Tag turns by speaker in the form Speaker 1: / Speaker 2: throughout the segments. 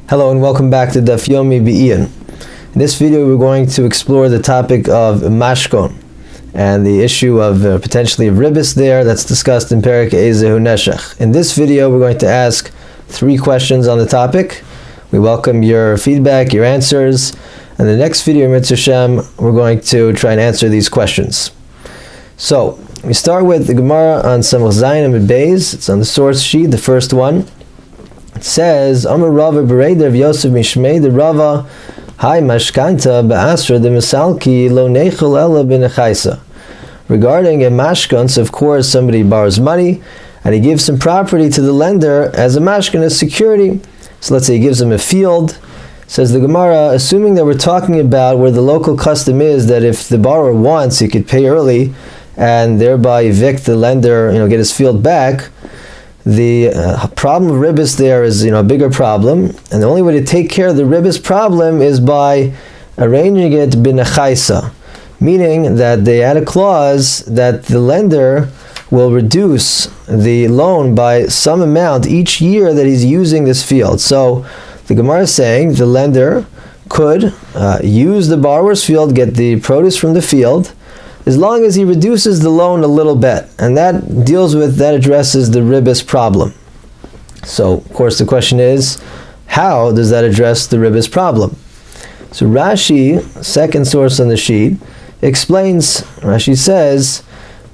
Speaker 1: Hello and welcome back to Daf Yomi B'Iyan. In this video we're going to explore the topic of Mashkon and the issue of potentially of ribis there that's discussed in Perek Ezehu Neshech. In this video we're going to ask 3 questions on the topic. We welcome your feedback, your answers, and the next video, Mitzvah Shem, we're going to try and answer these questions. So, we start with the Gemara on Samach Zayin Amud Beis. It's on the source sheet, the first one. It says, Amar Rava Bereder of Yosef Mishmei the Rava Hai Mashkanta Ba'asra de Misalki Lo Nechel Ela B'Nechaisa. Regarding a mashkon, so of course somebody borrows money and he gives some property to the lender as a mashkon, as security. So let's say he gives him a field. Says the Gemara, assuming that we're talking about where the local custom is that if the borrower wants, he could pay early and thereby evict the lender, get his field back. The problem of ribis there is, a bigger problem, and the only way to take care of the ribis problem is by arranging it b'nechaisa, meaning that they add a clause that the lender will reduce the loan by some amount each year that he's using this field. So the Gemara is saying the lender could use the borrower's field, get the produce from the field, as long as he reduces the loan a little bit, and that addresses the ribis problem. So, of course, the question is, how does that address the ribis problem? So Rashi, second source on the sheet, explains. Rashi says,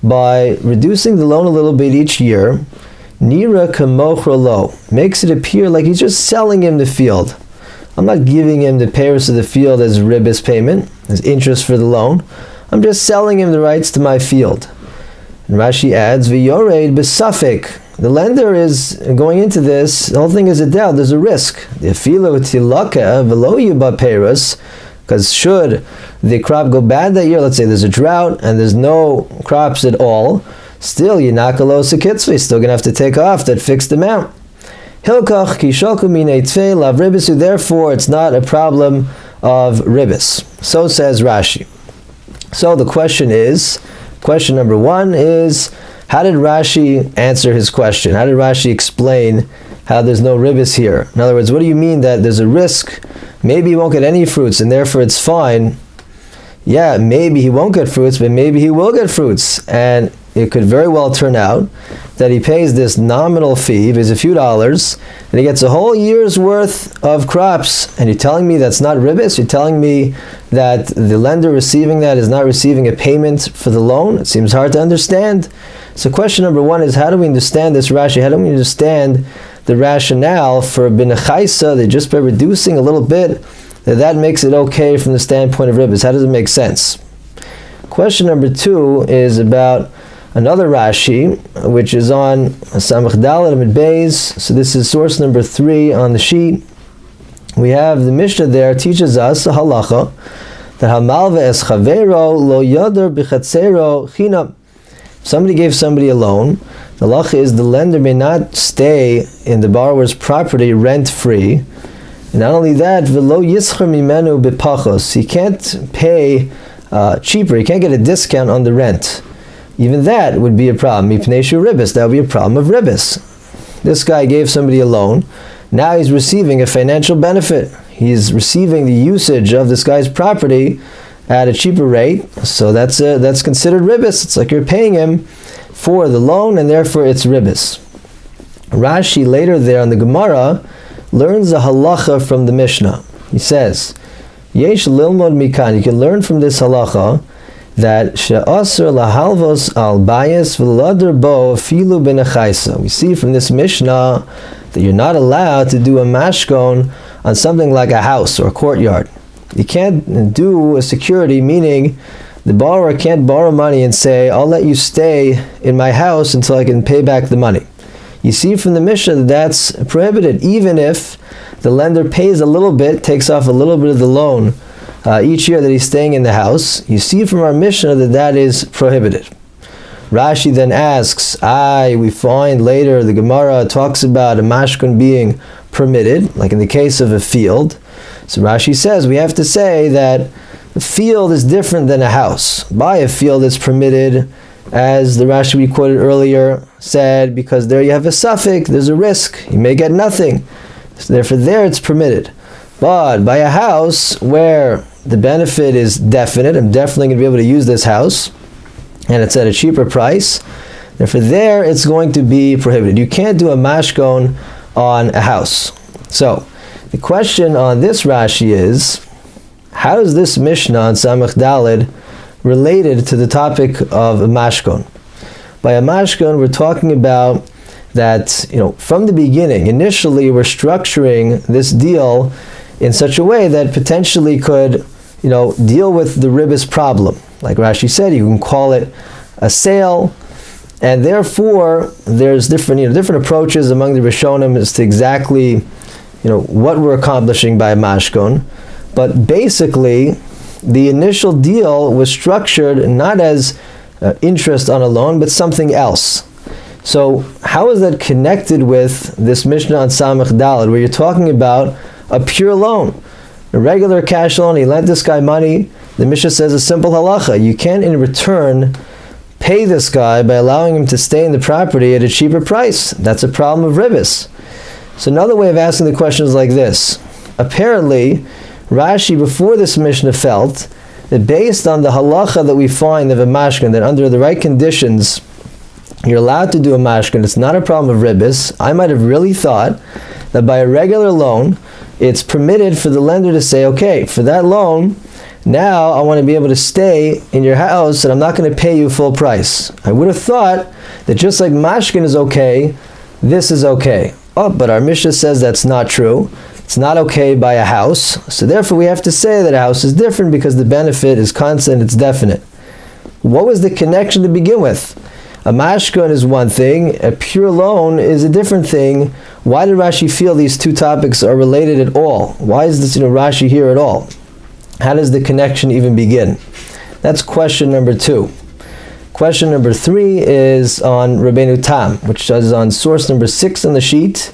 Speaker 1: by reducing the loan a little bit each year, Nira kamochra lo, makes it appear like he's just selling him the field. I'm not giving him the payers of the field as ribis payment, as interest for the loan. I'm just selling him the rights to my field. And Rashi adds, V'yoreid b'safek. The lender is going into this, the whole thing is a doubt, there's a risk. Because should the crop go bad that year, let's say there's a drought and there's no crops at all, still Yinakalo Sekitzvi, still going to have to take off that fixed amount. Hilkach kishoku minei tfei lav ribisu, therefore it's not a problem of ribis. So says Rashi. So the question number 1 is, how did Rashi answer his question? How did Rashi explain how there's no ribis here? In other words, what do you mean that there's a risk? Maybe he won't get any fruits and therefore it's fine. Yeah, maybe he won't get fruits, but maybe he will get fruits. And it could very well turn out that he pays this nominal fee, if it's a few dollars, and he gets a whole year's worth of crops. And you're telling me that's not ribis? You're telling me that the lender receiving that is not receiving a payment for the loan? It seems hard to understand. So question number 1 is, how do we understand this Rashi? How do we understand the rationale for b'nechaisa, that just by reducing a little bit, that makes it okay from the standpoint of ribis? How does it make sense? Question number 2 is about another Rashi, which is on Samach Dalet Amud Beis. So this is source number 3 on the sheet. We have the Mishnah there teaches us a halacha that hamalva es chavero lo yodar b'chatzero chinam. Somebody gave somebody a loan. The halacha is the lender may not stay in the borrower's property rent-free. And not only that, v'lo yischar mimenu b'pachos. He can't pay cheaper. He can't get a discount on the rent. Even that would be a problem. Mipnei shu ribis. That would be a problem of ribis. This guy gave somebody a loan. Now he's receiving a financial benefit. He's receiving the usage of this guy's property at a cheaper rate. So that's considered ribis. It's like you're paying him for the loan, and therefore it's ribis. Rashi later there on the Gemara learns a halacha from the Mishnah. He says, Yesh lilmod mikan. You can learn from this halacha that she'asr lahalvos al bayis v'ladar bo filu b'nechaisa. We see from this Mishnah that you're not allowed to do a mashkon on something like a house or a courtyard. You can't do a security, meaning the borrower can't borrow money and say, I'll let you stay in my house until I can pay back the money. You see from the Mishnah that that's prohibited, even if the lender pays a little bit, takes off a little bit of the loan each year that he's staying in the house. You see from our Mishnah that is prohibited. Rashi then asks, we find later the Gemara talks about a mashkon being permitted, like in the case of a field. So Rashi says we have to say that the field is different than a house. By a field it's permitted, as the Rashi we quoted earlier said, because there you have a suffix, there's a risk, you may get nothing. So therefore there it's permitted. But by a house where the benefit is definite, I'm definitely going to be able to use this house, and it's at a cheaper price, therefore there it's going to be prohibited. You can't do a mashkon on a house. So the question on this Rashi is, how is this Mishnah on Samach Daled related to the topic of a mashkon? By a mashkon, we're talking about that, from the beginning, initially we're structuring this deal in such a way that potentially could, deal with the ribis problem. Like Rashi said, you can call it a sale, and therefore there's different approaches among the Rishonim as to exactly, what we're accomplishing by a mashkon. But basically, the initial deal was structured not as interest on a loan, but something else. So how is that connected with this Mishnah on Samach Daled, where you're talking about a pure loan, a regular cash loan? He lent this guy money. The Mishnah says a simple halacha: you can't in return pay this guy by allowing him to stay in the property at a cheaper price. That's a problem of ribis. So another way of asking the question is like this: apparently, Rashi before this Mishnah felt that based on the halacha that we find of a mashkon, that under the right conditions you're allowed to do a mashkon, it's not a problem of ribis. I might have really thought that by a regular loan, it's permitted for the lender to say, okay, for that loan, now I want to be able to stay in your house and I'm not going to pay you full price. I would have thought that just like mashkon is okay, this is okay. Oh, but our Mishnah says that's not true. It's not okay by a house. So therefore we have to say that a house is different because the benefit is constant, it's definite. What was the connection to begin with? A mashkon is one thing, a pure loan is a different thing. Why did Rashi feel these two topics are related at all? Why is this Rashi here at all? How does the connection even begin? That's question number 2. Question number 3 is on Rabbeinu Tam, which is on source number 6 on the sheet.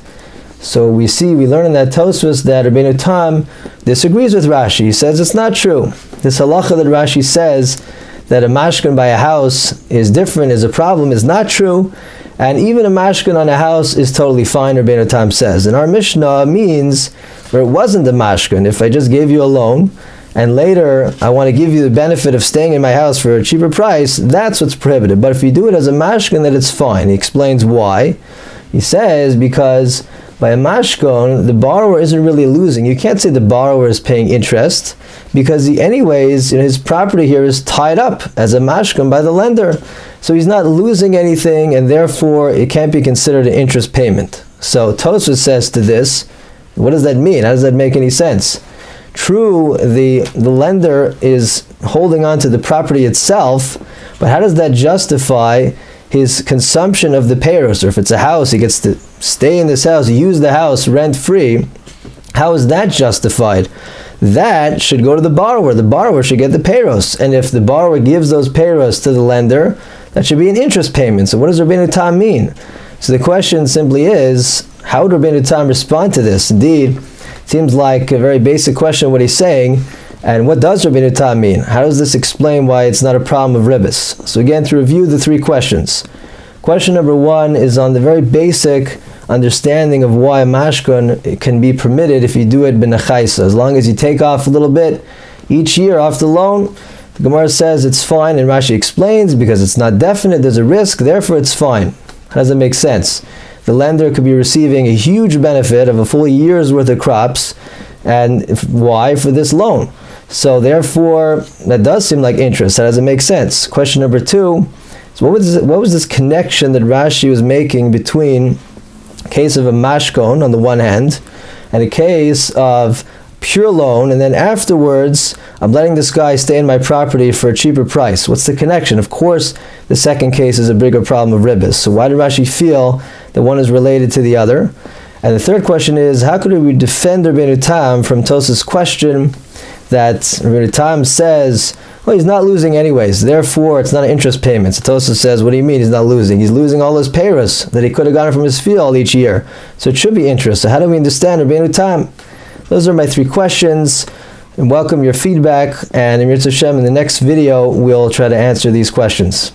Speaker 1: So we learn in that Tosfos that Rabbeinu Tam disagrees with Rashi. He says it's not true. This halacha that Rashi says that a mashkon by a house is different, is a problem, is not true, and even a mashkon on a house is totally fine, Rabbeinu Tam says. And our Mishnah means where it wasn't a mashkon. If I just gave you a loan, and later I want to give you the benefit of staying in my house for a cheaper price, that's what's prohibited. But if you do it as a mashkon, then it's fine. He explains why. He says because by a mashkon, the borrower isn't really losing. You can't say the borrower is paying interest because his property here is tied up as a mashkon by the lender. So he's not losing anything, and therefore it can't be considered an interest payment. So Tosfos says to this, what does that mean? How does that make any sense? True, the lender is holding on to the property itself, but how does that justify his consumption of the payros? Or if it's a house, he gets to stay in this house, use the house rent-free. How is that justified? That should go to the borrower. The borrower should get the payros. And if the borrower gives those payros to the lender, that should be an interest payment. So what does Rabbeinu Tam mean? So the question simply is, how would Rabbeinu Tam respond to this? Indeed, it seems like a very basic question what he's saying. And what does Rabbeinu Tam mean? How does this explain why it's not a problem of ribis? So again, to review the 3 questions. Question number 1 is on the very basic understanding of why a mashkon can be permitted if you do it b'nechaisa. As long as you take off a little bit each year off the loan, the Gemara says it's fine, and Rashi explains because it's not definite, there's a risk, therefore it's fine. How does that make sense? The lender could be receiving a huge benefit of a full year's worth of crops, and why? For this loan. So therefore, that does seem like interest. How does it make sense? Question number 2 is what was this connection that Rashi was making between a case of a mashkon on the one hand and a case of pure loan, and then afterwards I'm letting this guy stay in my property for a cheaper price? What's the connection? Of course, the second case is a bigger problem of ribis. So why did Rashi feel that one is related to the other? And the third question is, how could we defend Rabbeinu Tam from Tosfos' question that Rabbeinu Tam says, well, he's not losing anyways, therefore it's not an interest payment. So Tosfos says, what do you mean he's not losing? He's losing all his payros that he could have gotten from his field each year. So it should be interest. So how do we understand Rabbeinu Tam? Those are my 3 questions, and welcome your feedback, and in the next video we'll try to answer these questions.